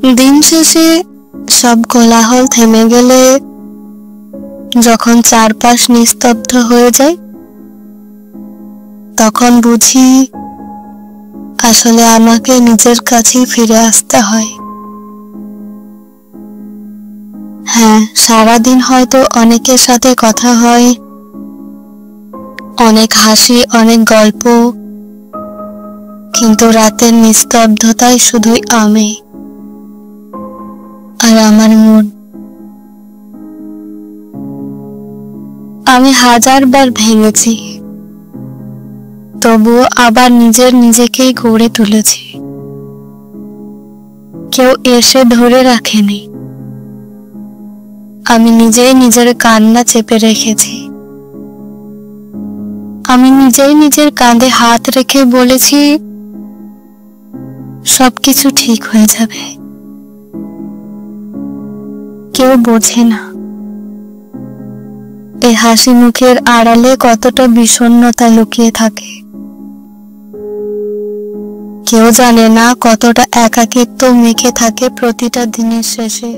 দিন শেষে সব কোলাহল থেমে গেলে, যখন চারপাশ নিস্তব্ধ হয়ে যায়, তখন বুঝি আসলে আমাকে নিজের কাছেই ফিরে আসতে হয়। হ্যাঁ, সারাদিন হয়তো অনেকের সাথে কথা হয়, অনেক হাসি, অনেক গল্প, কিন্তু রাতের নিস্তব্ধতায় শুধুই আমি আর আমার মন। আমি হাজারবার ভেঙেছি, তবুও আবার নিজেকেই গড়ে তুলেছি। কেউ এসে ধরে রাখেনি, আমি নিজেই নিজের কান্না চেপে রেখেছি। আমি নিজেই নিজের কাঁধে হাত রেখে বলেছি, সবকিছু ঠিক হয়ে যাবে। কেউ বোঝে না এই হাসি মুখের আড়ালে কতটা বিষণ্ণতা লুকিয়ে থাকে। কেউ জানে না কতটা একাকিত্ব মেখে থাকে প্রতিটা দিনের শেষে।